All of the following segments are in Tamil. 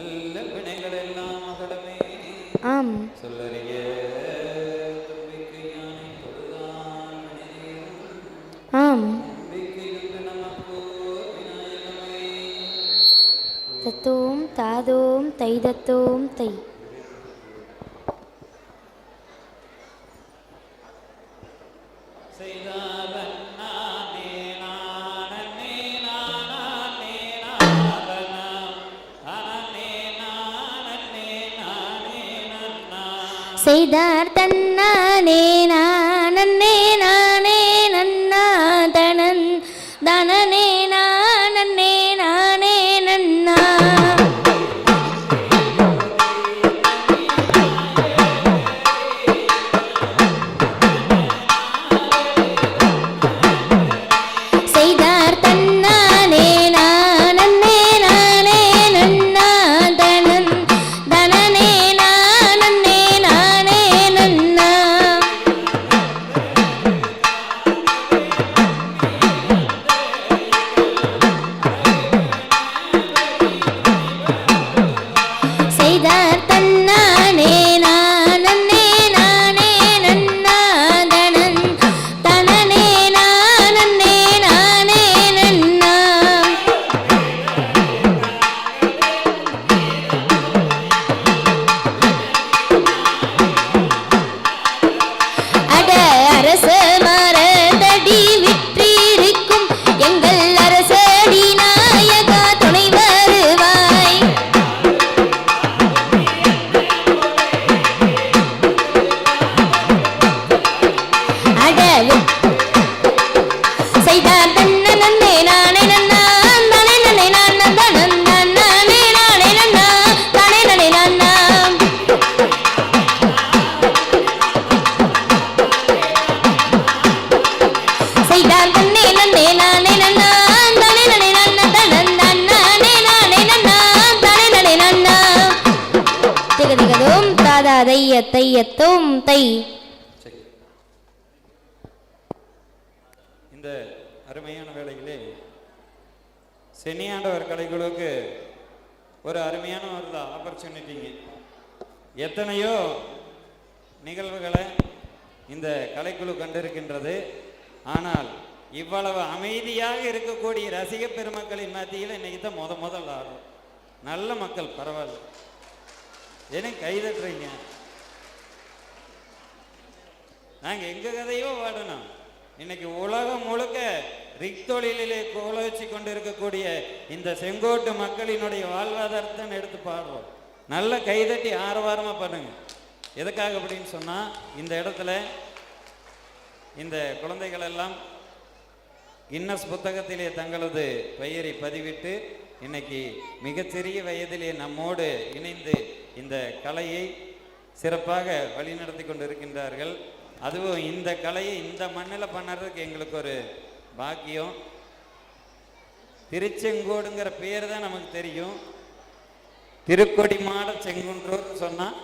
நல்ல வினைகள் எல்லாம் அகடமே. ஆம். சொல்லறிய ஆம். தத்தோம் தாதோம் தை தத்தோம் தை. செய்தார் தன்னானே நானே நானே நன்னா தனன் தனனே நானே நானே நன்னா. செய்தார் தன்னானே நானே நானே நன்னா தனன் தனனே நானே நானே நன்னா. செய்தார் தன்னானே நானே நானே நன்னா தனன் தனனே நானே நானே நன்னா. அட அரச மரதடி விற்றிருக்கும் எங்கள் அரசடி நாயகா துணை வருவாய். அட செய்தார் தன்ன நன்னே நானே நன்னா தானே நன்னே நான்னா தனன் தன்னானே நானே நன்னா தானே நன்னே நான்னா. செய்தார் தன்னே நன்னே நானே நன்னா தானே நன்னே நான்னா தனன் தன்னானே நானே நன்னா தானே நன்னே நான்னா. திகதிகதோம் தாதா தைய தையத்தோம் தை. இந்த அருமையான வேளையிலே சென்னியாண்டவர் கலைக்குழுவுக்கு ஒரு அருமையான ஒரு ஆப்பர்ச்சுனிட்டிங்க. எத்தனையோ நிகழ்வுகளை இந்த கலைக்குழு கண்டிருக்கின்றது. ஆனால் இவ்வளவு அமைதியாக இருக்கக்கூடிய ரசிக பெருமக்களின் மத்தியில் இன்னைக்கு தான் முதல் ஆடும். நல்ல மக்கள், பரவாயில்ல, ஏன்னா கைதட்டுறீங்க. நாங்கள் எங்கள் கதையோ பாடணும். இன்னைக்கு உலகம் முழுக்க ரிக்தொழிலே கோலோச்சி கொண்டு இருக்கக்கூடிய இந்த செங்கோட்டு மக்களினுடைய வாழ்வாதாரத்தை எடுத்து பாடுறோம். நல்ல கைதட்டி ஆரவாரமாக பண்ணுங்க. எதுக்காக அப்படின்னு சொன்னால், இந்த இடத்துல இந்த குழந்தைகள் எல்லாம் கின்னஸ் புத்தகத்திலே தங்களது பெயரை பதிவிட்டு இன்னைக்கு மிகச்சிறிய வயதிலே நம்மோடு இணைந்து இந்த கலையை சிறப்பாக வழிநடத்தி கொண்டு இருக்கின்றார்கள். அதுவும் இந்த கலையை இந்த மண்ணில் பண்ணுறதுக்கு எங்களுக்கு ஒரு பாக்கியம். திருச்செங்கோடுங்கிற பேர் தான் நமக்கு தெரியும். திருக்கொடி மாட செங்குன்றூர் சொன்னால்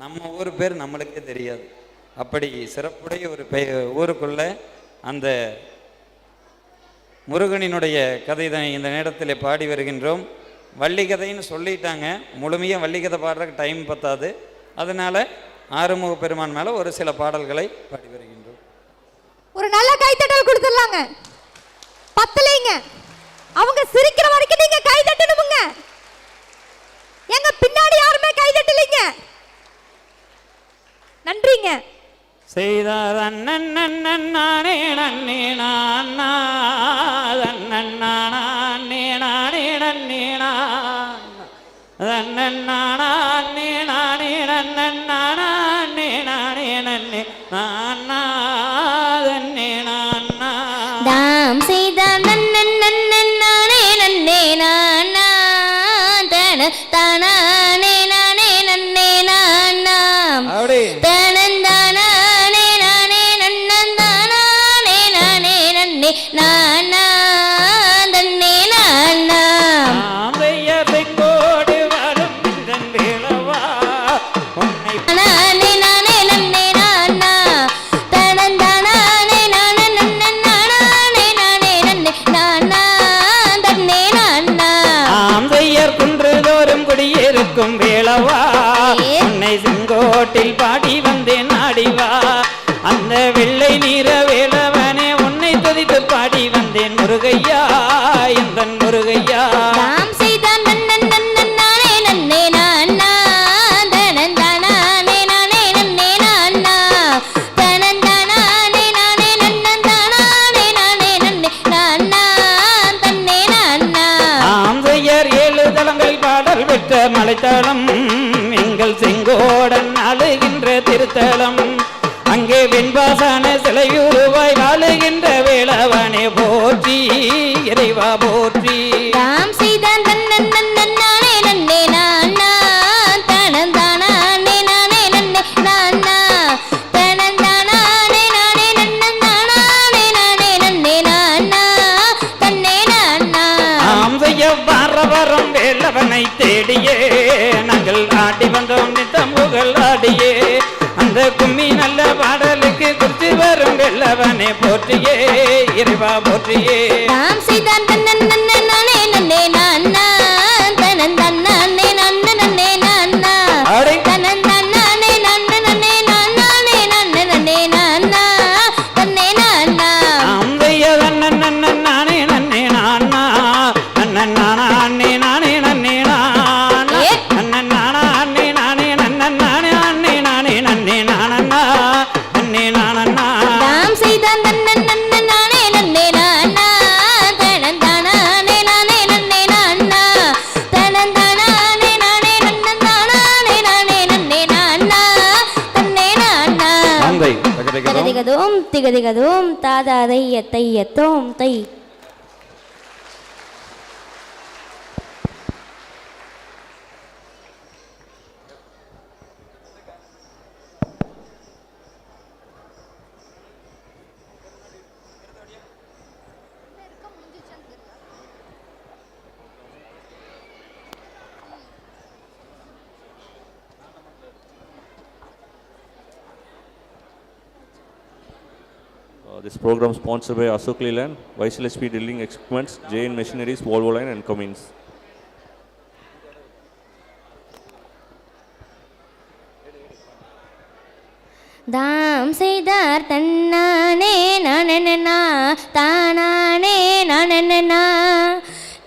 நம்ம ஊர் பேர் நம்மளுக்கே தெரியாது. அப்படி சிறப்புடைய ஒரு ஊருக்குள்ள அந்த முருகனினுடைய கதை தான் இந்த நேரத்தில் பாடி வருகின்றோம். வள்ளி கதைன்னு சொல்லிட்டாங்க, முழுமையாக வள்ளி கதை பாடுறதுக்கு டைம் பத்தாது. அதனால ஆறுமுக பெருமான் மேல ஒரு சில பாடல்களை பாடி வருகின்றோம். ஒரு நல்ல கைத்தட்டல் கொடுத்துடலாங்க. பத்தலைங்க, அவங்க சிரிக்கிற வரைக்கும் நீங்க கைதட்டணுமுங்க. எங்க பின்னாடி யாருமே கைதட்டலைங்க. நன்றிங்க. செய்தார் அண்ணன் நன்னன் நானே நன்னே நானா தன்னன் நானே நானே நன்னே நானா தன்னன் நானே நானே நன்னன் நானே நானே நன்னே நானா தன்னே நானா. தாம் செய்தார் நன்னன் நன்னன் நானே நன்னே நானா தன தானே நானே நன்னே நானா தனன் தானே நானே நன்னன் தானே நானே நன்னே நானா தன்னே நானா. பெங்கோடு வரும் இதன் வேளவா உன்னை நானே நானே நன்னே நானா தனன் தானே நானே நன்னன் நானே நானே நன்னே நானா தன்னே நானா. ஆம்பையர் குன்றுதோறும் குடிய இருக்கும் வேளவா உன்னை செங்கோட்டில் பாடி வந்தேன் நாடிவா அந்த வெள்ளை நீர வேளவனே உன்னை துதித்து பாடி வந்தேன் முருகையா எந்தன் முருகையா நாம் செய்த நன்னன் நன்னன் நானே நன்னே நானா தனந்தானே நானே நன்னே நானா தனந்தானே நானே நன்னன் தானே நானே நன்னே நானா தன்னே நானா ஆந்தையர் 7 தலங்கள் பாடல் பெற்ற மலைத்தளம் எங்கள் செங்கோடன் அழுகின்ற திருத்தலம் அங்கே வெண்பாசான சிலையுருவாய் வாழுகின்ற வேளவனே போற்றி இறைவா போற்றி நாம் செய்த நன்னன் நன்னன் நானே நன்னே நானா தனந்தானே நானே நன்னே நானா தனந்தானே நானே நன்னன் தானே நானே நன்னே நானா தன்னே நானா ஆம் செய்ய வரம் வேளவனை தேடியே நாங்கள் ஆடி வந்தோம் நித்தமுகள் ஆடியே அந்த கும்மி நல்ல பாடலுக்கு குறித்து வரும் வெள்ளவனே போற்றியே இறைவா போற்றியே நாம் செய்த நன்னன் நன்னன் நானே நன்னே நானா தனந்தானே நானே நன்னே நானா அடே தனந்தானே நானே நன்னே நானே நன்னே நானா தன்னே நானா ஆம் செய்ய நன்னன் நன்னன் நானே நன்னே நானா நன்னன் நானா அண்ணே நானே நன்னே நானா நன்னன் நானா அண்ணே நானே நன்னன் நானே அண்ணே நானே நன்னே நானண்ணா அண்ணே நானண்ணா நாம் செய்த நன்னன் நன்னன் நானே நன்னே நானா தனந்தானே நானே நன்னே நானா தனந்தானே நானே நன்னன் தானே நானே நன்னே நானா தன்னே நானா ஆந்தை திகதிகதோம் திகதிகதோம் தாதாதை எத்தை எத்தோம் தை This program sponsored by Ashok Leyland, Vaishal HP Drilling Equipments, JN Machineries, Volvo Line and Cummins. தாம் செய்தார் தன்னானே நானனா தானானே நானனா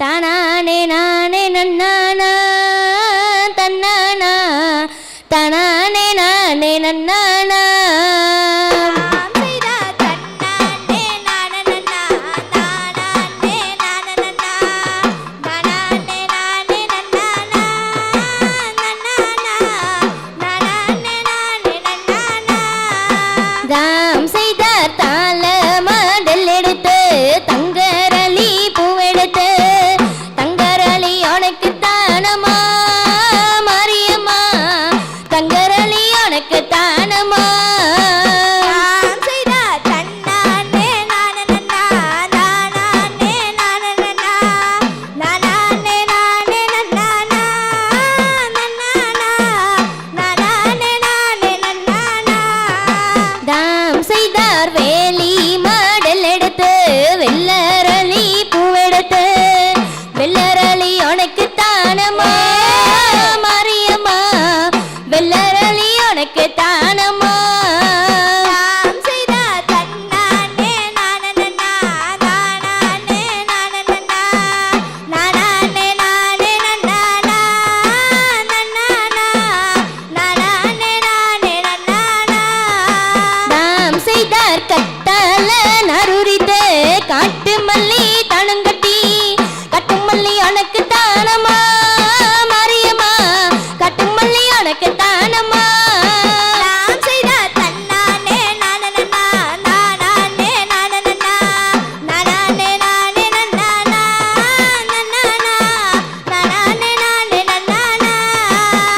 தானானே நானே நன்னானா தன்னானா தானானே நானே நன்னானா தாம் செய்தார் தாள மாடல் எடுத்து தங்கரளி பூவெடுத்து தங்கரளி உனக்கு தானமா மாரியம்மா தங்கரளி உனக்கு தானமா தாம் செய்தார் வேலி மாடல் எடுத்து வெள்ளரளி பூவெடுத்து வெள்ளரளி உனக்கு தானமா மாரியம்மா வெள்ளரளி உனக்கு தானமா தாம் செய்தார் கட்டால நறுரித்து காட்டு மல்லி தனங்கட்டி கட்டு மல்லி உனக்கு தானமா மாரியம்மா கட்டு மல்லி உனக்கு தானமா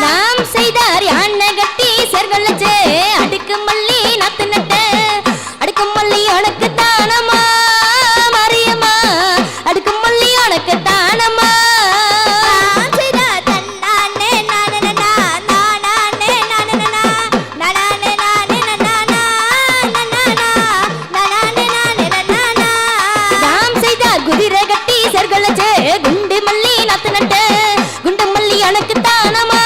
நாம் செய்தார் யானை கட்டி செர்வலச்சு அடுக்கு மல்லி நத்து நட்டு அடுக்கு மல்லி உனக்கு தானமா மாரியம்மா அடுக்கு மல்லி உனக்கு தானமா தாம் செய்தார் குதிரை கட்டி செர்வலச்சு குண்டு மல்லி நத்து நட்டு குண்டு மல்லி உனக்கு தானமா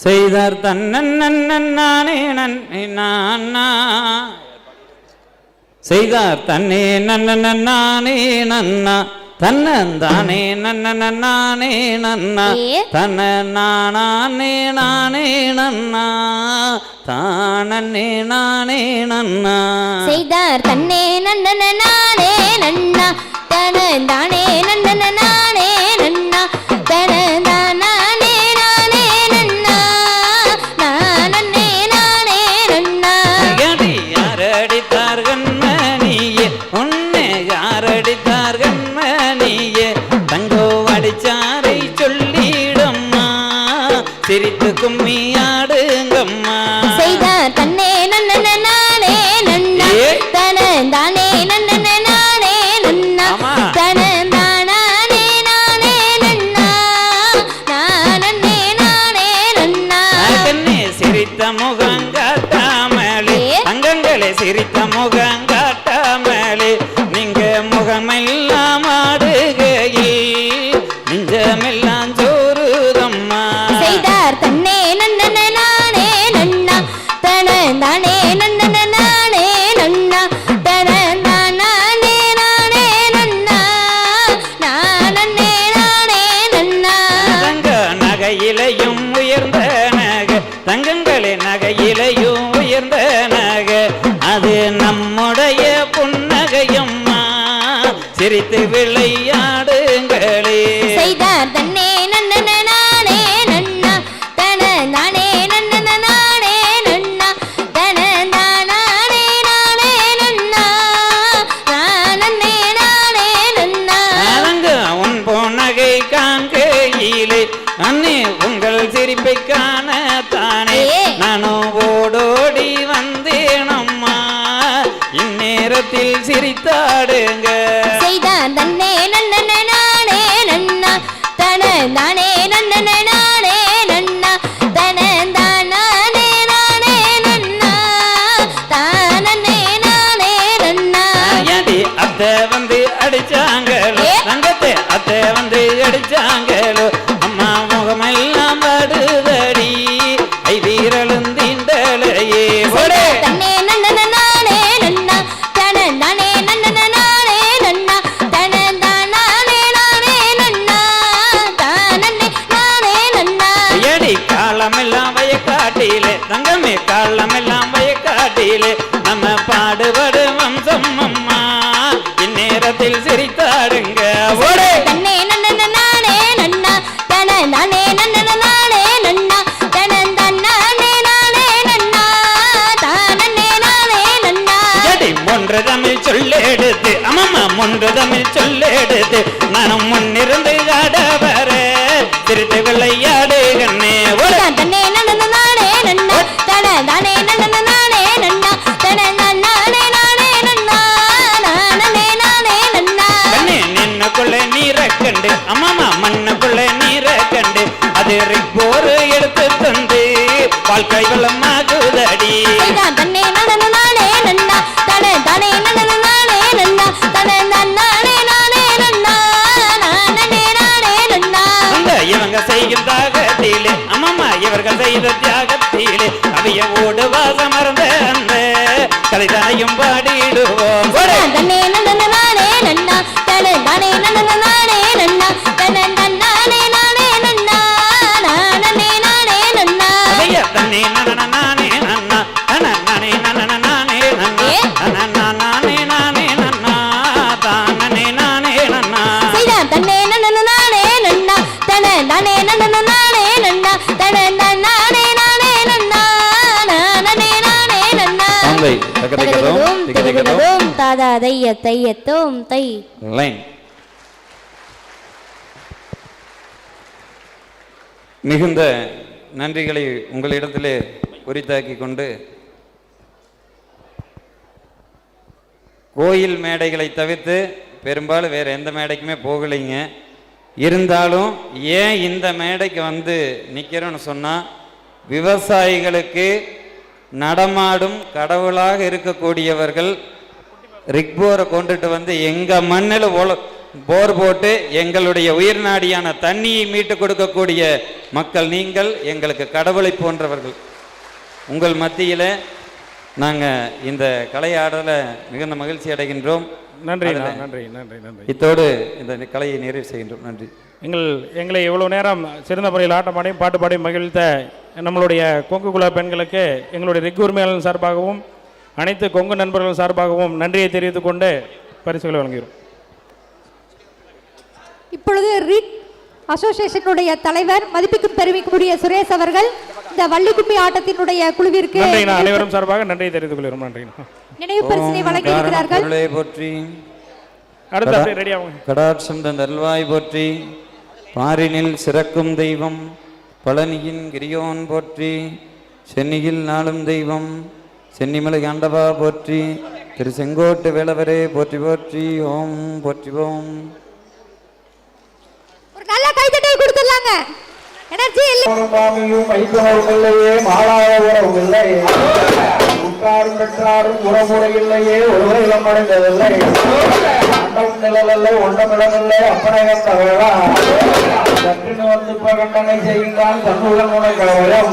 செய்தார் தன்னே நன்னே நானா செய்தார் தன்னே நானே நன்னா தன்னந்தானே நானே நன்னா தன்ன நானே நன்னா தானே நானே நன்னா செய்தார் தன்னே நானே நன்னா தனந்தானே நானே நன்னா தனந்தானே நானே நன்னா நானே நானே நன்னா யாரடித்தார் கண்மணியே உன்னை யாரடித்தார் கண்மணியே தங்கோ அடிச்சாரை சொல்லிடம்மா சிரித்து கும்மி ஆடுங்கம்மா செய்தார் தன்னே நானே நன்னா தனந்தானே நானே நன்னா தனந்தானே நானே நன்னா நானே நானே நன்னா கண்ணே சிரித்த முகங்காட்டாமலே அங்கங்களே சிரித்த முகங்காட்டாமலே நீங்க முகமெல்லாம் ஆடுகையில் நெஞ்சமெல்லாம் சோறுதம்மா செய்தார் தன்னே நானே நன்னா தனந்தானே நானே நன்னா தனந்தானே நானே நன்னா நானே நானே நன்னா தங்க நகையிலையும் உயர்ந்த நகை தங்கங்களே நகையிலையும் உயர்ந்த நகை அது நம்முடைய புன்னகையம்மா சிரித்து விளையாடுங்களே செய்தார் தன்னே நானே நன்னா தனந்தானே நானே நன்னா தனந்தானே நானே நன்னா நானே நானே நன்னா அலங்க உன் பொன்னகை காண்கையிலே அன்னே உங்கள் சிரிப்பை காணத்தானே நானும் ஓடோடி வந்தேனம்மா இந்நேரத்தில் சிரித்தாடுங்க செய்தார் தன்னே நானே நன்னா தனந்தானே நானே நன்னா தனந்தானே நானே நன்னா தானே நானே நன்னா அடி அத்தை வந்து அடிச்சாங்களோ தங்கத்தை அத்தை வந்து அடிச்சாங்களோ அம்மா முகமெல்லாம் படுதடி ஐ வீரலும் தீண்டலையே ஒரே தன்னே நானே நன்னா தனந்தானே நானே நன்னா தனந்தானே நானே நன்னா தானே நானே நன்னா எடி காலமெல்லாம் வயக்காட்டிலே தங்கமே காலமெல்லாம் வயக்காட்டிலே நம்ம பாடுபடு வம்சம் அம்மா இந்நேரத்தில் சிரித்தாடுங்க ஒரே தன்னே நானே நன்னா தனந்தானே நானே நன்னா தனந்தானே நானே நன்னா தானே நானே நன்னா எடி மூன்று தமிழ் சொல்லெடுத்து அம்மம்மா மூன்று தமிழ் சொல்லெடுத்து நானும் முன்னிருந்து ஆட வர திருட்டு விளையாடு கண்ணே ஒரே தன்னே நானே நன்னா தனந்தானே நானே நன்னா தனந்தானே நானே நன்னா நானே நானே நன்னா கண்ணே நின்னுக்குள்ள நீரை கண்டு அம்மாமா மண்ணுக்குள்ள நீரை கண்டு அது ரிப்போரு எடுத்து தந்து வாழ்க்கை வளமாகுதடி செய்தார் தன்னே நானே நன்னா தனந்தானே நானே நன்னா தனந்தானே நானே நன்னா நானே நானே நன்னா அந்த இவங்க செய்யும் தாகத்திலே அம்மாமா இவர்கள் செய்த தியாகத்திலே அவைய ஓடு வாசமர்ந்த அந்த கலைதானையும் பாடிடுவோம் ஒரே தன்னே நானே நன்னா தனந்தானே நானே நன்னா தனந்தானே நானே நன்னா நானே நானே நன்னா அவைய தன்னே நானே நன்னா நானே நானே நன்னா நானே நன்னா தானே நானே நன்னா செய்தார் தன்னே நானே நன்னா தனந்தானே நானே நன்னா தனந்தானே நானே நன்னா நானே நானே நன்னா தந்தை தகதகதோம் திகதகதோம் தாதா தையத்தோம் தை லைன் மிகுந்த நன்றிகளை உங்களிடத்திலே உரித்தாக்கி கொண்டு கோயில் மேடைகளை தவிர்த்து பெரும்பாலும் வேறு எந்த மேடைக்குமே போகலைங்க. இருந்தாலும் ஏன் இந்த மேடைக்கு வந்து நிற்கிறோன்னு சொன்னால் விவசாயிகளுக்கு நடமாடும் கடவுளாக இருக்கக்கூடியவர்கள் ரிக்போரை கொண்டுட்டு வந்து எங்கள் மண்ணில் போர் போட்டு எங்களுடைய உயிர் நாடியான தண்ணியை மீட்டு கொடுக்கக்கூடிய மக்கள் நீங்கள். எங்களுக்கு கடவுளை போன்றவர்கள். உங்கள் மத்தியில் நாங்கள் இந்த கலையாடலை மிகுந்த மகிழ்ச்சி அடைகின்றோம். நன்றி நன்றி நன்றி நன்றி. இத்தோடு இந்த கலையை நிறைவு செய்கின்றோம். நன்றி. எங்களை இவ்வளோ நேரம் சிறந்த முறையில் ஆட்டமாடையும் பாட்டு பாடி மகிழ்த்த நம்மளுடைய கொங்கு குல பெண்களுக்கு எங்களுடைய ரிக் உரிமையாளர் சார்பாகவும் அனைத்து கொங்கு நண்பர்கள் சார்பாகவும் நன்றியை தெரிவித்துக் கொண்டு பரிசுகளை வழங்குகிறோம். இப்பொழுது ரிக் அசோசியேஷனுடைய தலைவர் மதிப்புக்கும் பெருமைக்குரிய சுரேஷ் அவர்கள் இந்த வள்ளிக்கும்மி ஆட்டத்தினுடைய குழுவிற்கு அனைவரும் சார்பாக நன்றியை தெரிவித்துக் கொள்கிறோம். நன்றி. நினைவு பரிசினை வழங்கி இருக்கிறார்கள். போற்றி அடுத்து ரெடி ஆகும். கடாட்சம் தந்தல்வாய் போற்றி. பாரினில் சிறக்கும் தெய்வம் பழனியின் கிரியோன் போற்றி. சென்னியில் நாளும் தெய்வம் சென்னிமலை ஆண்டவா போற்றி. திரு செங்கோட்டு வேளவரே போற்றி போற்றி. ஓம் போற்றி ஓம். ஒரு நல்ல கைதட்டல் கொடுத்துடலாங்க. எனர்ஜி இல்லையே மாளாத உறவும் இல்லை. உற்றாரும் பெற்றாரும் உறவுறை இல்லையே ஒருவரை இளம் அடைந்ததில்லை. அண்டம் நிழலில்லை ஒன்றமிடமில்லை அப்பனைகள் தகவலா சற்றுன்னு வந்து கண்டனை செய்கின்றான் தன்னுடன் உணை கலவரம்.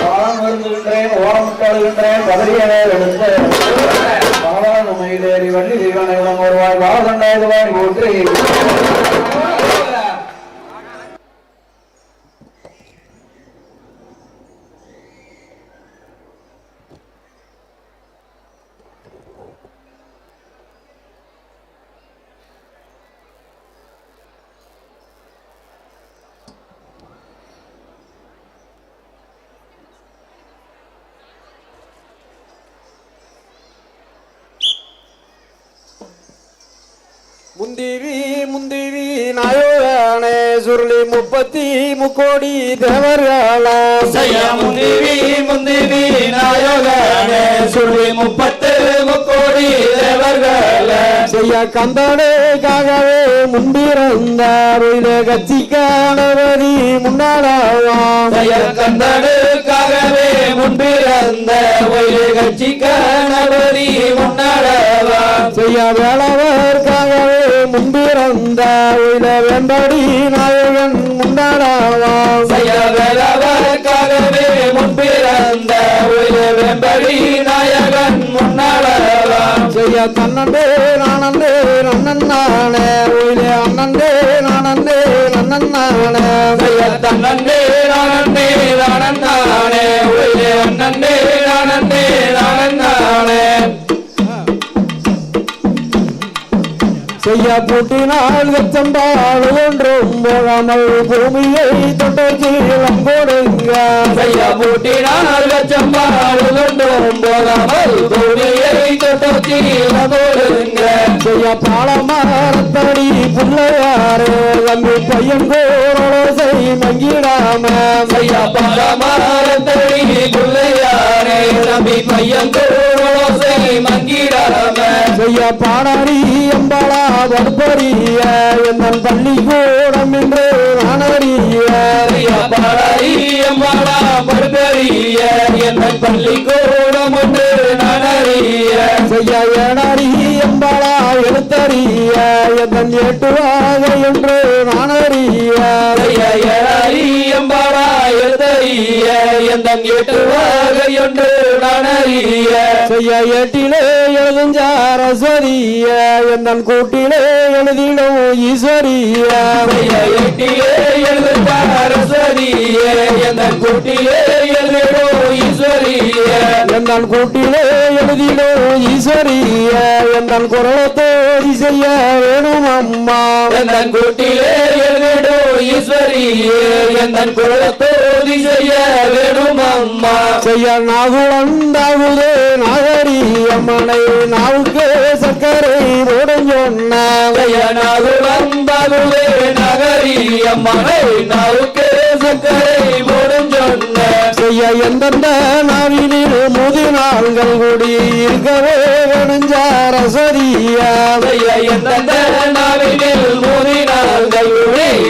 வாரம் வருந்துகின்றேன் ஓரமிட்டு அழுகின்றேன் பதறியனே எடுத்து பாவாது மயிலேறி வள்ளி தீவனையிடம் வருவாய் வாழண்டாயிரவாய் போற்றி. முந்திரி முந்திரி நாயோகனே சுருளி 33 தேவர்களா முந்திரி முந்திரி நாயோகனே சுருளி 33 தேவர்கள செய்ய கந்தனுக்காகவே முன்பிருந்தார் கட்சிக்கானவரி முன்னாளாவாம் கந்தனுக்காகவே முன்பிருந்த கட்சிக்கானவரி முன்னாளாவாம் செய்ய வேளவர்க்காகவே முன்பிருந்த வெம்படி நாயகன் முன்னாளாவாம் செய்ய வேளவர்க்காகவே முன்பிருந்த வெம்படி நாயகன் முன்னாளாவாம் செய்ய தன்னண்டே நானண்டே நன்னன்னானே அண்ணண்டே நானண்டே நன்னன்னானே செய்ய தன்னண்டே நானண்டே நானன்னானே அண்ணண்டே நானண்டே நானன்னானே செய்ய பூட்டினால் வெச்சம்பால் ஒன்றும் போகாமல் பூமியை தொட்டு கீழம் கொடுங்க செய்ய பூட்டினால் வெச்சம்பால் ஒன்றும் போகாமல் பூமியை தொட்டு கீழம் கொடுங்க செய்ய பாலமரத்தடி பிள்ளையாரே தம்பி பையன்கோரோசை மங்கிடாம செய்ய பாலமரத்தடி பிள்ளையாரே தம்பி பையன்கோரோசை மங்கிடாம செய்ய பாடாரி அம்பாளா வற்பறிய என் பள்ளிக்கூடம் என்று நானறிய பாடாரி அம்பாளா வற்பறிய என் பள்ளிக்கூடம் என்று நானறிய செய்ய ஏடாரி அம்பாளா எழுத்தறிய என் எட்டுவாக என்று நானறிய ஏடாரி அம்பாளா எழுத்தறிய என் எட்டுவாக என்று நானறிய செய்ய ஏட்டிலே எழுதுஞ்சாரஸ்வரிய என் கூட்டிலே எழுதிடும் ஈஸ்வரிய எட்டிலே எழுதுஞ்சாரஸ்வரிய என் கூட்டிலே எழுதிடும் ஈஸ்வரிய என் கூட்டிலே எழுதிடும் ஈஸ்வரிய என் குரலத்தோதி செய்ய வேணும் அம்மா என் கூட்டிலே எழுதிடும் ஈஸ்வரிய என் குரலத்தோதி செய்ய வேணும் அம்மா செய்ய நாகுளந்தாகுதே நாகரி அம்மனை நாவுக்கு சர்க்கரை போடும் சொன்ன நாகுளந்தாகுதே நகரி அம்மனை நாவுக்கு சர்க்கரை போடும் சொன்ன செய்ய எந்தெந்த நாவினில் முதினாள்கள் கூடி இருக்கவே வேணுஞ்சாரசரிய எந்தெந்த நாவினில் மூதினாள்கள்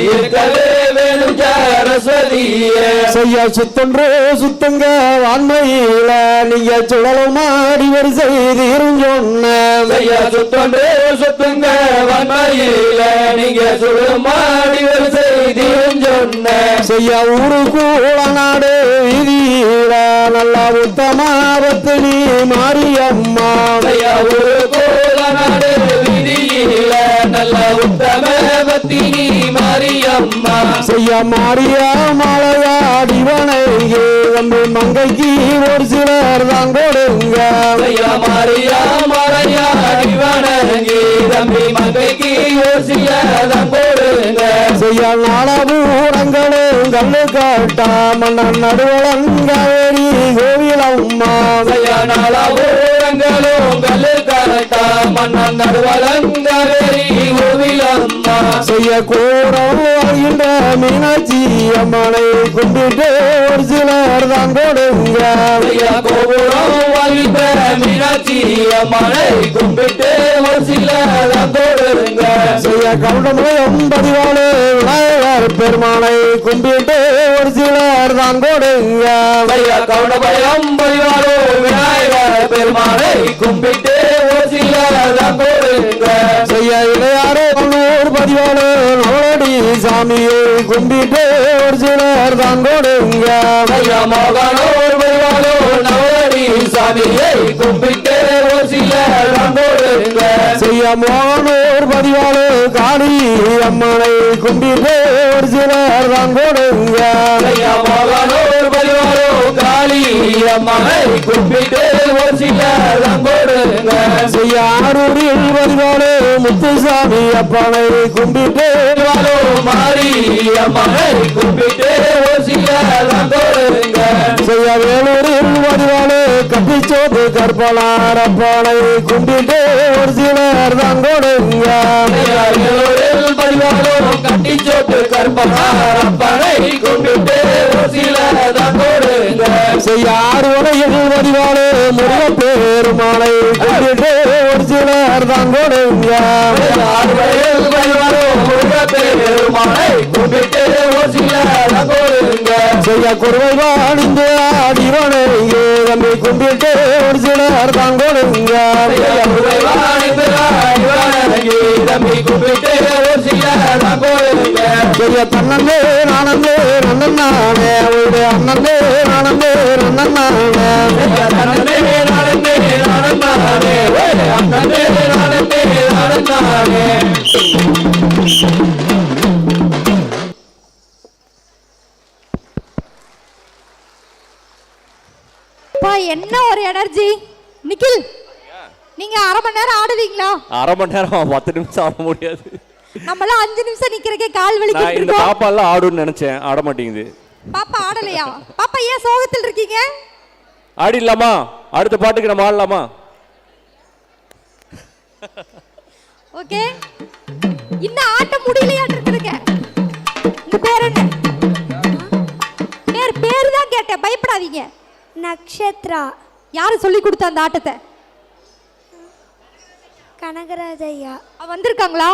இருக்கவே வேணுஞ்சாரசரிய செய்ய சுத்தொன்று சுத்தங்க வான்மையில நீங்க சுழலும் மாடி வரிசை தீரும் சொன்ன செய்ய சுத்தொன்று சுத்துங்க வன்மையில நீங்க சுழலும் மாடி வரிசை தீரும் சொன்ன செய்ய ஊரு கூட நாடு வீதியில நல்லா உத்தமாபத்து நீ மாரியம்மா செய்ய ஒரு கோல நாடு வீதியில நல்ல உத்தம பத்தினி மாரியம்மா செய்ய மாரியா மாலையாடி வணங்கி தம்பி மங்கைக்கு ஒரு சிலர் தான் கொடுங்க செய்ய மாரியா மாலையா வணங்கி தம்பி மங்கைக்கு ஒரு சிலதான் கொடுங்க செய்ய நாளபூரங்களும் கல்லு காட்டா மன்னன் நடுவலங்காவேரி கோவிலம்மா செய்ய நாளபூரங்களும் கல்லு காட்டா மன்னன் நடுவலங்காவேரி கோவிலம்மா செய்ய கூடம் வாழ்கின்ற மீனாட்சி அம்மனை கும்பிட்டு ஒரு சிலர் தான் கொடுங்க செய்ய கோபுரம் வாழ்கின்ற மீனாட்சி அம்மனை கும்பிட்டு ஒரு சிலதான் கொடுங்க செய்ய கவுண்டமயம் பதிவாளு விநாயகர் பெருமானை கும்பிட்டு ஒரு சிலர் தான் கொடுங்க செய்ய கவுண்டபயம் பரிவாரோ விநாயகர் பெருமானை கும்பிட்டு ஒரு சிலதான் கொடுங்க செய்ய இளையாறு கண்ணூர் பதிவாளு நவலடி சாமியை கும்பிட்டு ஒரு சிலர் தான் கொடுங்க செய்ய மோகனோர் பரிவாரோ நவடி சாமியை கும்பிட்டு ஒரு சிலதான் கொடுங்க செய்ய மோகனூர் பதிவாளு காளி அம்மனை கும்பிட்டு ஒரு சிலர் தான் கொடுங்க செய்ய மோகனோர் பரிவாரோ காளி அம்மனை கும்பிட்டு ஒரு சிலதான் கொடுங்க செய்ய ஆரூரில் பதிவாளு முத்துசாமி அப்பனை கும்பிட்டு பரிவாரோ மாரி அம்மனை கும்பிட்டு ஒரு சிலதான் கொடுங்க செய்ய வேலூரில் பதிவாளு கப்பிச்சோது கற்பனார் அப்பனை கும்பிட்டு ஒரு சிலர் தான் கொடுங்க பரிவாரோ கட்டி சோட்டு கற்பனார் அப்பனை கும்பிட்டு ஒரு சிலதான் கொடுங்க செய்ய ஆறுவனையில் பதிவாளு முருகப்பெருமானை கும்பிட்டு ஒரு சிலர் தான் கொடுங்க ஆறுவரையில் பரிவாரோ பெருமானை கும்பிட்டு ஒரு சிலதான் கொடுங்க செய்ய குருவை வாணிந்து ஆடிவனையே தம்பி கும்பிட்டு ஒரு சிலர் தான் கொடுங்க தம்பி கும்பிட்டு ஒரு சிலதான் கொடுங்க செய்ய தன்னே நானந்தே நன்னன் நானே அவருடைய அண்ணந்தே நானந்தே நன்னன் நானே அண்ணனே நானே நானே அண்ணனே நானே நானே அப்பா என்ன ஒரு எனர்ஜி. நிக்கில் நீங்க அரை மணி நேரம் ஆடுவீங்களா? அரை மணி நேரம் 10 நிமிஷம் ஆட முடியாது. நம்மளாம் 5 நிமிஷம் நிக்கிறக்கே கால் நான் வலிக்கிட்டு இந்த இருக்கோம். பாப்பா எல்லாம் ஆடுன்னு நினைச்சேன், ஆட மாட்டேங்குது. பாப்பா ஆடலையா? பாப்பா ஏன் சோகத்தில் இருக்கீங்க? ஆடிடலாமா? அடுத்த பாட்டுக்கு நம்ம ஆடலாமா? ஓகே. இந்த ஆட்டம் முடியலையாட்டு இருக்குதுங்க. உங்க பேர் என்ன? பேர் தான் கேட்டேன், பயப்படாதீங்க. நக்ஷத்ரா. யாரு சொல்லி கொடுத்த அந்த ஆட்டத்தை? கனகராஜையா. வந்திருக்காங்களா?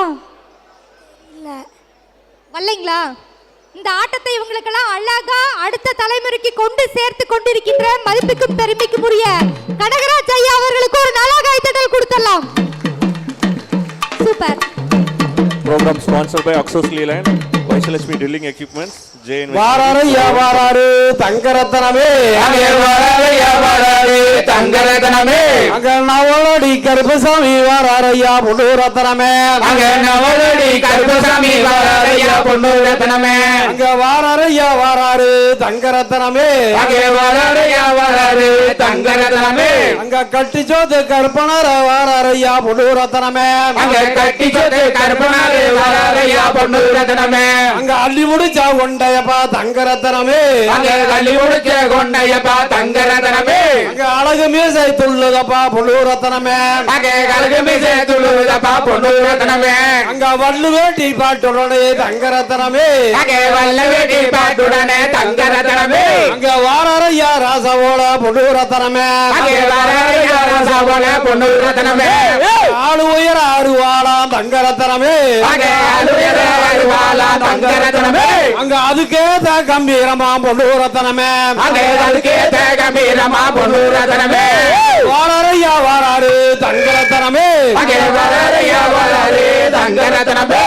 இல்ல வரலைங்களா? இந்த ஆட்டத்தை இவங்களுக்கெல்லாம் அழகா அடுத்த தலைமுறைக்கு கொண்டு சேர்த்து கொண்டிருக்கின்ற மதிப்புக்கும் பெருமைக்கும் உரிய கனகராஜ் ஐயா அவர்களுக்கு ஒரு நல்ல கைத்தட்டல் கொடுத்தலாம். Super. Program sponsored by Axos Leland, Vaishalaxmi Drilling Equipments, JN. வாராரையா வாராரு தங்கரத்தனமே, அங்கே வாராரையா வாராரு தங்கரத்தனமே, அங்க நவலடி கருப்பசாமி வாராரையா பொன்னூரத்தனமே, அங்க நவலடி கருப்பசாமி வாராரையா பொன்னூரத்தனமே, அங்க வாராரையா வாராரு தங்கரத்தனமே, அங்கே வாராரையா வாராரு தங்கரத்தனமே, அங்க கட்டிச்சோத்து கருப்பனார வாராரையா பொன்னூரத்தனமே, அங்க கட்டி சொத்து கருப்பனாரு வாராரையா பொன்னூரத்தனமே, அங்க அள்ளி முடிச்சா கொண்டையப்பா தங்கரத்தனமே, அங்க கள்ளி முடிச்ச கொண்டையப்பா தங்கரத்தனமே, அங்க அழகு மீசை துள்ளுதப்பா பொன்னூரத்தனமே, அங்கே கழுகு மிசை துளுதப்பா பொன்னூரத்தனமே, அங்க வள்ளு வேட்டி பாட்டுடனே தங்கரத்தனமே, அங்கே வல்ல வேட்டி பாட்டுடனே தங்கரத்தனமே, அங்க வாராரையா ராசவோட பொன்னூரத்தனமே, அங்கே வாராரையா ராசாவோல பொன்னூரத்தனமே, ஆளு உயர ஆறு வாழாம் தங்கரத்தனமே, அங்கே அலுவே வருவாளா தங்கரத்னமே அங்க அதுக்கேத்த கம்பீரமா பொண்ணு ரத்தனமே அங்கே அதுக்கேத்த கம்பீரமா பொண்ணு ரத்னமே வாராரையா வாராரு தங்கரத்தனமே அங்கே வராரையா வராரு தங்கரத்னமே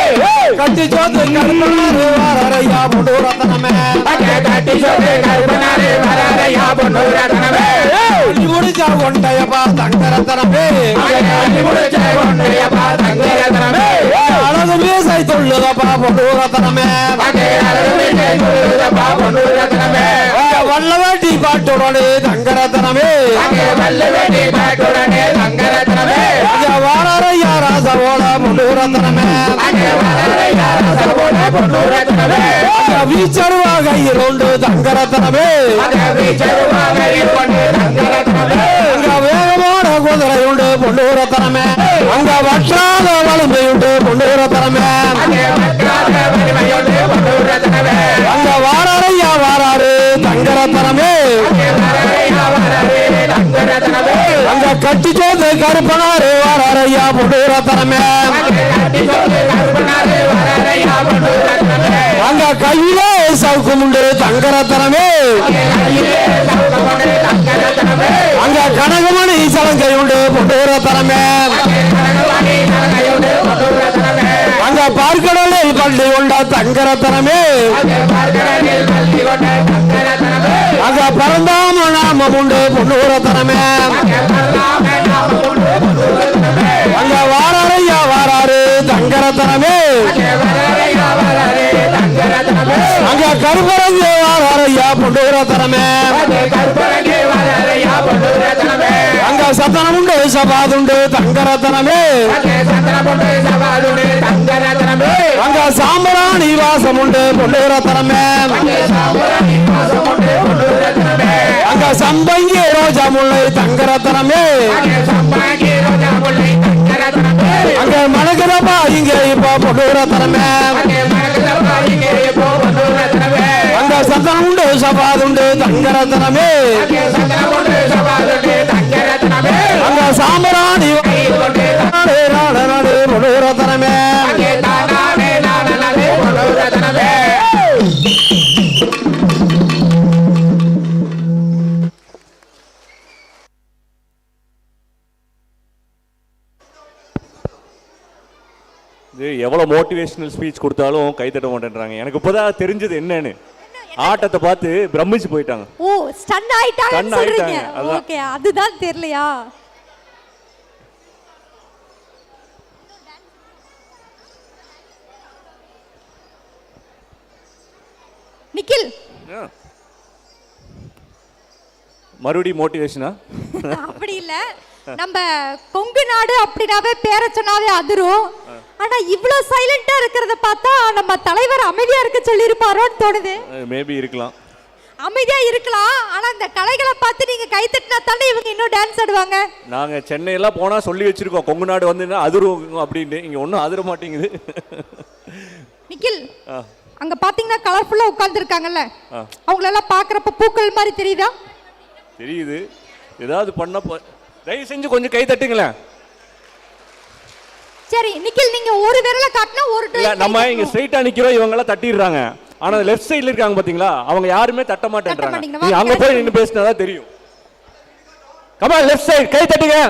கட்டி சோத்து கருப்பனாரு வாராரையா பொண்ணு ரத்தனமே அங்கே கட்டி சொல்லு கருப்பனாரு வராரையா பொண்ணு ரத்னமே முடிச்சா கொண்டையப்பா தங்கரத்தனமே அங்கே முடிச்ச கொண்டையப்பா தங்கரத்னமே அழகு மீசை துள்ளுதப்பா பொண்ணு ரத்தனமே அங்கே அழகு மீசை துள்ளுதப்பா பொண்ணு ரத்னமே வல்ல வேட்டி பாட்டுடனே தங்கரத்தனமே அங்கே வல்ல வேட்டி பாட்டுடனே தங்கரத்னமே வாராரையா ராசவோட பொண்ணு ரத்தனமே அங்கே வராரையா ராசவோட பொண்ணு ரத்னமே வீச்சருவா கையில் உண்டு தங்கரத்தனமே அங்கே வீச்சருவா கையில் கொண்டு தங்கரத்னமே அங்க வேகமான குதிரை உண்டு பொண்ணு ரத்தனமே அங்க வற்றாத வலிமை உண்டு பொண்ணு ரத்தனமே அங்கே வற்றாத வலிமையுண்டு பொண்ணு ரத்னமே அங்க வாராரையா வாராரு தங்கரத்தனமே அங்கே வராரையா வராரு தங்கரத்னமே அங்க கட்டி சோத்து கருப்பனாரு வாராரையா பொண்ணு ரத்தனமே அங்கே கட்டி சொல்லு கருப்பனாரு வராரையா பொண்ணு ரத்னமே அங்க கையிலே சவுக்கும் உண்டு தங்கரத்தனமே அங்கே கையிலே சவுக்கமணி தங்கரத்னமே அங்க கனகமணி சலங்கை உண்டு பொண்ணு ரத்தனமே அங்கே கனகமணி சலங்கையுண்டு பொண்ணு ரத்னமே அங்க பார்க்கடலில் பள்ளி உண்ட தங்கரத்தனமே அங்கே பார்க்கடலில் பள்ளி கொண்ட தங்கரத்னமே அங்க பரந்தாம நாமம் உண்டு பொண்ணு ரத்தனமே அங்கே பரந்தாம நாமம் உண்டு பொண்ணு ரத்னமே அங்க வாராரையா வாராரு தங்கரத்தனமே அங்கே வராரையா வராரு தங்கரத்னமே அங்க கருப்பரங்கு வாராரையா பொண்ணு ரத்தனமே அங்கே கருப்பரங்கே வராரையா பொண்ணு ரத்னமே அங்க சத்தனம் உண்டு சபாதுண்டு தங்கரத்தனமே அங்கே சந்தன பொண்ணு சவாலுண்டு தங்கரத்னமே அங்க சாம்பராணி வாசம் உண்டு பொண்ணு ரத்தனமே அங்கே சாம்பராணி வாசம் உண்டு பொண்ணு ரத்னமே அங்க சம்பங்கி ரோஜா முல்லை தங்கரத்தனமே அங்கே சம்பாங்கி ரோஜா முல்லை தங்கரத்னமே அங்க மணக்கிறப்பா இங்க இப்ப பொண்ணு ரத்தனமே அங்கே மரகதப்பா இங்கே இப்போ பொண்ணு ரத்னமே அங்க சத்தனம் உண்டு சபாதுண்டு தங்கரத்தனமே அங்கே சந்தன பொண்ணு சவாலுண்டு தங்கரத்னமே அங்க சாம்பராணி கொண்டு பொண்ணு ரத்தனமே அங்கே தானானே நானே பொண்ணு ரத்னமே இது எவ்வளோ மோட்டிவேஷனல் ஸ்பீச் கொடுத்தாலும் கைத்தட்ட மாட்டேன்றாங்க. எனக்கு இப்போதான் தெரிஞ்சது என்னன்னு. ஆட்டத்தை பார்த்து பிரமிச்சு போயிட்டாங்க. ஓ ஸ்டன் ஆயிட்டாங்கன்னு சொல்றீங்க. அதான். ஓகே அதுதான் தெரியலையா? நிக்கில் மறுபடி மோட்டிவேஷனா? அப்படி இல்ல, நம்ம கொங்கு நாடு அப்படினாவே பேர சொன்னாவே அதிரும். ஆனா இவ்ளோ சைலண்டா இருக்கிறத பார்த்தா நம்ம தலைவர் அமைதியா இருக்க சொல்லிருப்பாரோன்னு தோணுது. மேபி இருக்கலாம். அமைதியா இருக்கலாம், ஆனா இந்த கலைகளை பார்த்து நீங்க கை தட்டினா தானே இவங்க இன்னும் டான்ஸ் ஆடுவாங்க. நாங்க சென்னை எல்லாம் போனா சொல்லி வச்சிருக்கோம் கொங்கு நாடு வந்து அதிரும் அப்படின்னு. இங்க ஒன்றும் அதிர மாட்டேங்குது. நிக்கில், அங்க பாத்தீங்கன்னா கலர்ஃபுல்லா உட்கார்ந்து இருக்காங்கல்ல, அவங்களெல்லாம் பாக்குறப்ப பூக்கள் மாதிரி தெரியுதா? தெரியுது. ஏதாவது பண்ண தயவு செஞ்சு கொஞ்சம் கை தட்டுங்களேன். சரி நிக்கில், நீங்க ஒரு விரல காட்டினா ஒரு டைம் நம்ம இங்க ஸ்ட்ரைட்டா நிக்கிறோம், இவங்க எல்லாம் தட்டிடுறாங்க. ஆனா லெஃப்ட் சைடுல இருக்காங்க பாத்தீங்களா, அவங்க யாருமே தட்ட மாட்டேன்றாங்க. நீங்க அங்க போய் நின்னு பேசினாதான் தெரியும். கமா லெஃப்ட் சைடு கை தட்டுங்க.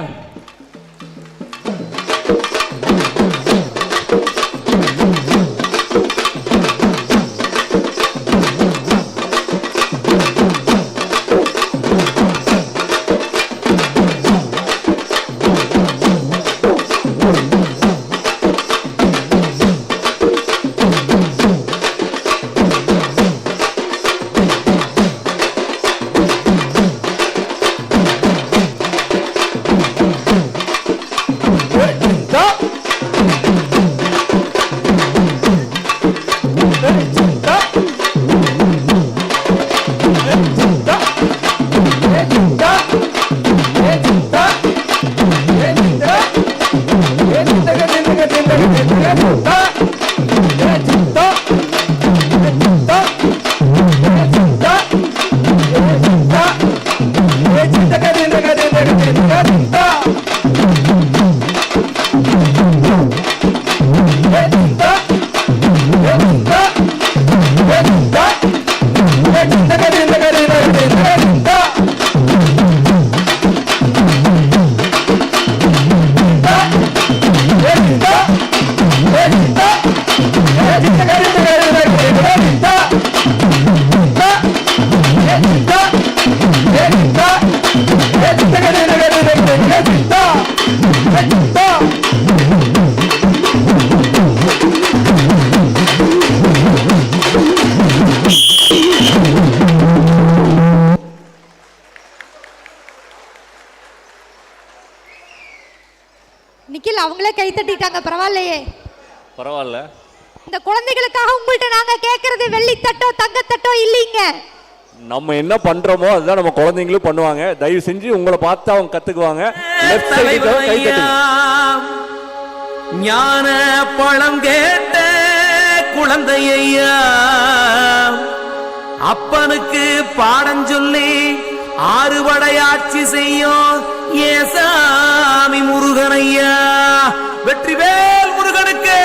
நிக்கில் அவங்களே கை தட்டிட்டாங்க, பரவாயில்லையே. பரவாயில்ல. இந்த குழந்தைகளுக்காக உங்கள்ட்ட நாங்க கேக்குறது வெள்ளித்தட்டோ தங்கத்தட்டோ இல்லைங்க. நம்ம என்ன பண்றோமோ அதுதான் நம்ம குழந்தைங்களும் பண்ணுவாங்க. தயவு செஞ்சு உங்களை பார்த்து அவங்க கத்துக்குவாங்க. லெஃப்ட் சைடுக்கு கை தட்டுங்க. ஞான பழம் கேட்ட குழந்தையா அப்பனுக்கு பாடம் சொல்லி ஆறுபடையாட்சி செய்யும் ஏசாமி முருகனையா. வெற்றிவேல் முருகனுக்கு.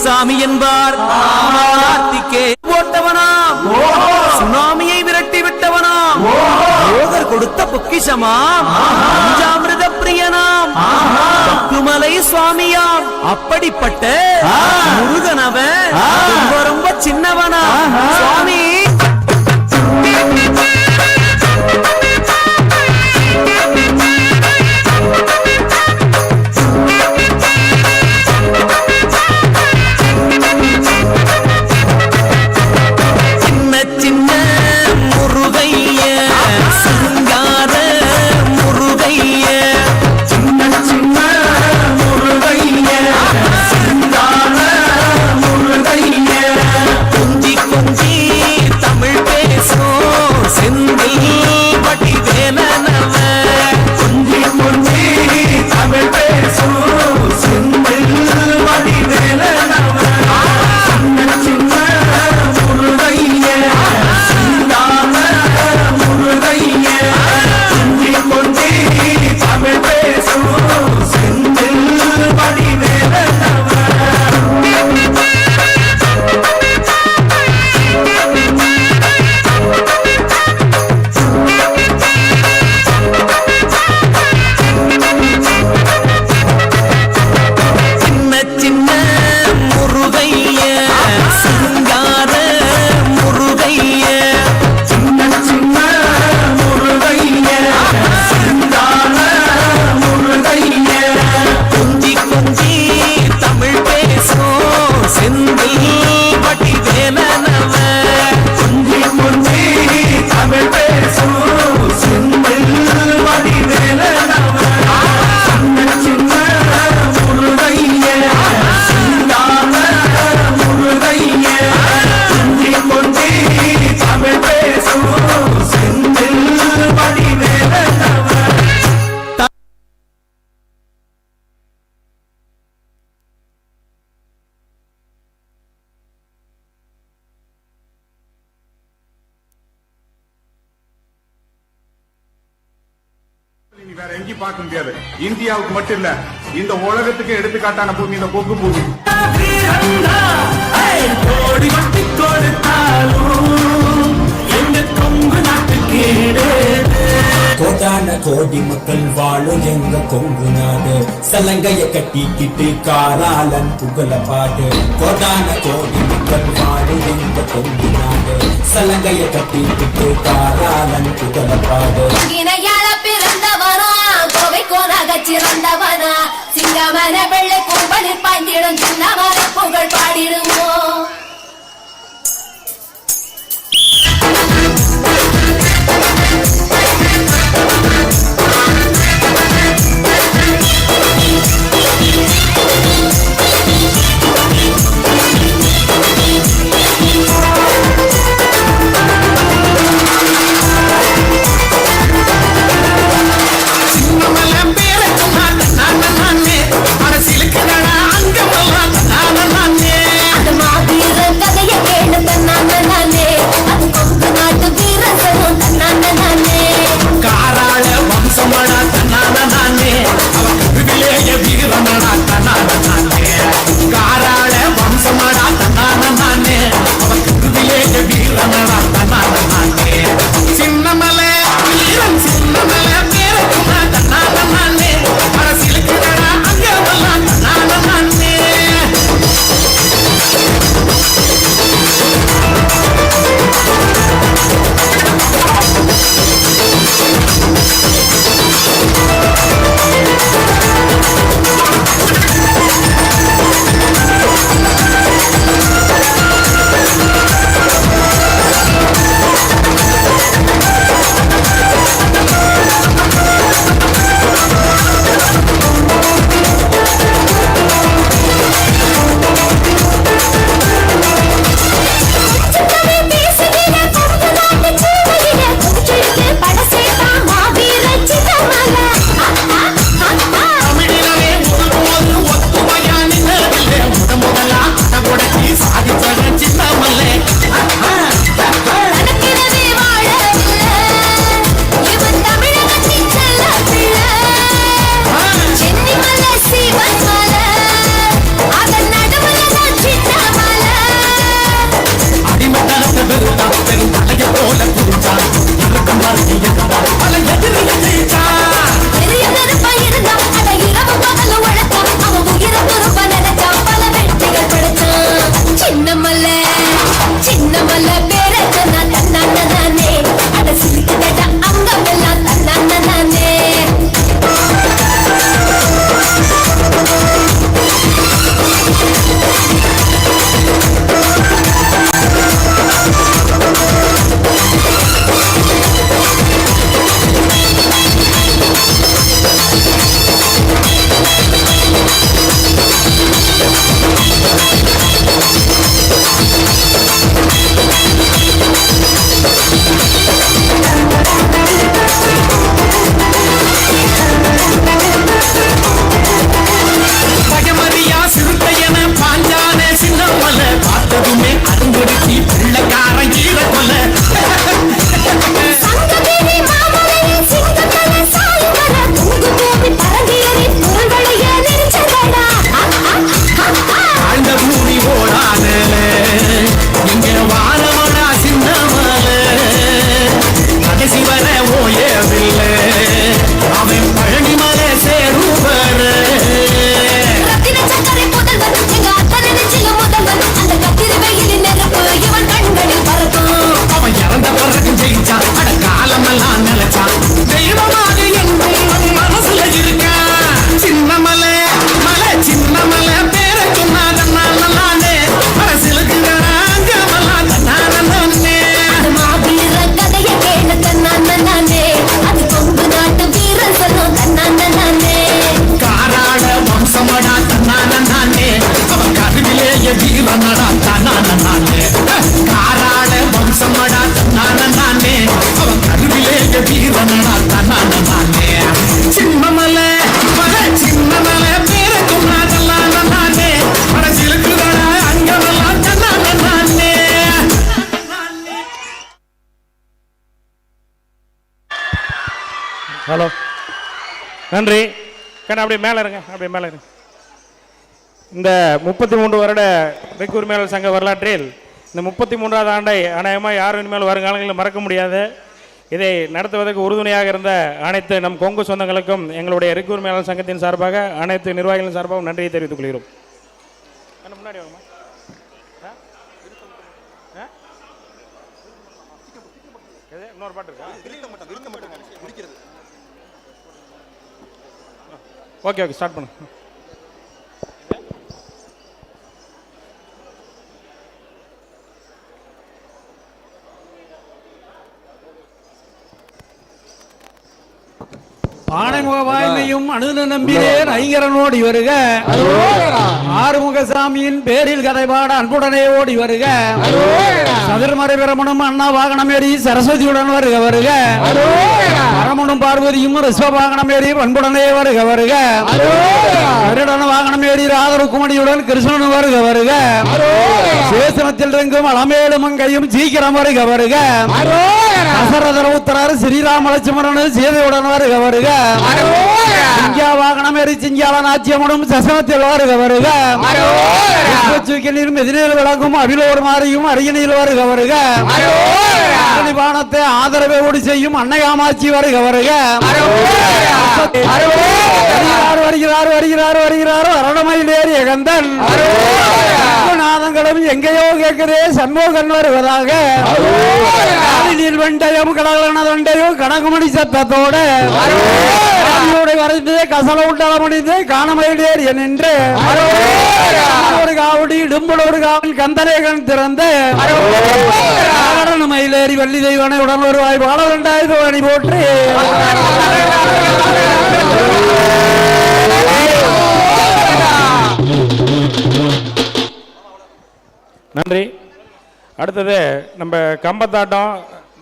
சாமி என்பார். போட்டவனாம், சுனாமியை விரட்டி விட்டவனாம், யோகர் கொடுத்த பொக்கிஷமாம், பஞ்சாமிர்த பிரியனாம், பக்குமலை சுவாமியாம். அப்படிப்பட்ட முருகனவன் ரொம்ப ரொம்ப சின்னவனா சுவாமி. கொஞ்சி வேற எங்கேயும் பார்க்க முடியாது. இந்தியாவுக்கு மட்டும் இல்ல, இந்த உலகத்துக்கு எடுத்துக்காட்டான பூமி இந்த கொங்கு பூமி. கோடான கோடி மக்கள் வாழும் எங்க கொங்கு நாடு, சலங்கைய கட்டிக்கிட்டு காராளன் புகழ பாடு. கோடான கோடி மக்கள் வாழும் எங்க கொங்கு நாடு, சலங்கைய கட்டிக்கிட்டு காராளன் புகழ பாடு. இணையால பிறந்தவனா கோவை கோனாக சிறந்தவனா, சிங்கமன வெள்ளை கோம்பலில் பாய்ந்திடும் சின்னமர புகழ் பாடிடுவோம். நன்றி. கண்ணா அப்படியே மேலே இருங்க, அப்படியே மேலே இருங்க. இந்த 33 வருட ரெக் உரிமையாளர் சங்க வரலாற்றில் இந்த 33வது ஆண்டை அநேகமாக யாரும் இனிமேல் வருங்காலங்களில் மறக்க முடியாது. இதை நடத்துவதற்கு உறுதுணையாக இருந்த அனைத்து நம் கொங்கு சொந்தங்களுக்கும் எங்களுடைய ரெக் உரிமையாளர் சங்கத்தின் சார்பாக அனைத்து நிர்வாகிகளின் சார்பாகவும் நன்றியை தெரிவித்துக் கொள்கிறோம். முன்னாடி வாங்கம்மா. இன்னொரு பாட்டு இருக்கா? ஓகே ஓகே ஸ்டார்ட் பண்ணு. ஆனைமுக வாய்மையும் அணுது நம்பினேன் ஐங்கரன் ஓடி வருக. ஆறுமுகசாமியின் பேரில் கதைபாட அன்புடனே ஓடி வருக. சதுர்மறை பிரமணம் அண்ணா வாகனம் ஏறி சரஸ்வதியுடன் வருக வருக. பரமனும் பார்வதியும் ரிஸ்வ வாகனம் ஏறி பண்புடனே வருக வருக. கருடன் வாகனம் ஏறி ராதருக்குமணியுடன் கிருஷ்ணன் வருக வருக. சேசனத்தில் எங்கும் அலமேலு மங்கையும் சீக்கிரம் வருக வருக. தசரதர் உத்தரர் ஸ்ரீராம லட்சுமணன் சீதையுடன் வருக வருக. சிங்கா வாகனம் ஏறி சிங்கால நாச்சியமனும் சசனத்தில் வருக வருக. மெதினில் விளங்கும் அபிலோர் மாறியும் அரியணையில் வருக வருக. பானத்தை ஆதரவோடு செய்யும் அன்னை காமாட்சி வருக வருக. வருகிறார் வருகிறார் வருகிறார் அரணமையில் ஏறிய கந்தன் நாதங்களும் எங்கேயோ கேட்கிறே சண்முகன் வருவதாக. வெண்டையும் கடலனதண்டையும் கனகுமணி சத்தத்தோட வரைந்து கசல உண்டால முடிந்து காணமையில் ஏறிய நின்று ஒரு காவடி இடும்பலோடு காவல் கந்தனை கண் திறந்து மயிலேறி வள்ளி தெய்வனை உடன் வருவாய் பால 2000 அணி போற்றி. நன்றி. அடுத்தது நம்ம கம்பத்தாட்டம்.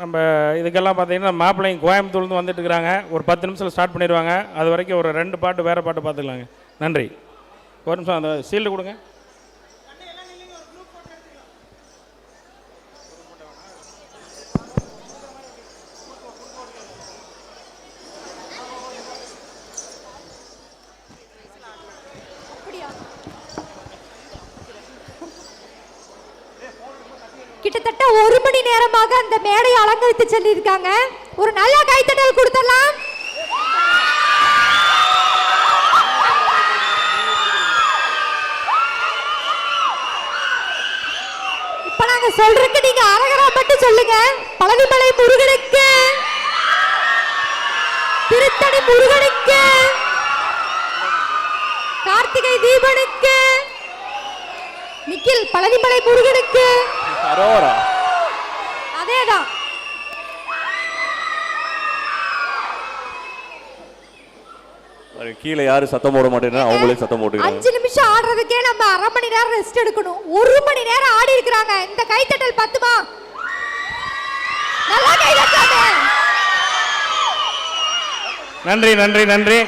நம்ம இதுக்கெல்லாம் பார்த்தீங்கன்னா மாப்பிள்ளைங்க கோயம்புத்தூர்லேருந்து வந்துட்டு இருக்கிறாங்க. ஒரு 10 நிமிஷத்தில் ஸ்டார்ட் பண்ணிடுவாங்க. அது வரைக்கும் ஒரு 2 பாட்டு வேறு பாட்டு பார்த்துக்கலாங்க. நன்றி. ஒரு நிமிஷம் அந்த சீல்டு கொடுங்க. கிட்டத்தட்ட 1 மணி நேரமாக அந்த மேடையை அலங்கரித்து சென்றிருக்காங்க. ஒரு நல்ல கைத்தட்டல் கொடுத்தலாம். இப்ப நாங்க சொல்றதுக்கு நீங்க அரகரா மட்டும் சொல்லுங்க. பழனிமலை முருகனுக்கு, திருத்தணி முருகனுக்கு, கார்த்திகை தீபனுக்கு, நிக்கில் பழனிமலை முருகனுக்கு. அதேதான். கீழே யாரு சத்தம் போட மாட்டேன்னா அவங்களே சத்தம் போட்டு 5 நிமிஷம் ஆடுறதுக்கே நம்ம 1/2 மணி நேரம் ரெஸ்ட் எடுக்கணும். 1 மணி நேரம் ஆடி இருக்காங்க. இந்த கைத்தட்டல் பத்துமா? நல்லா கைதட்டாங்க. நன்றி நன்றி நன்றி.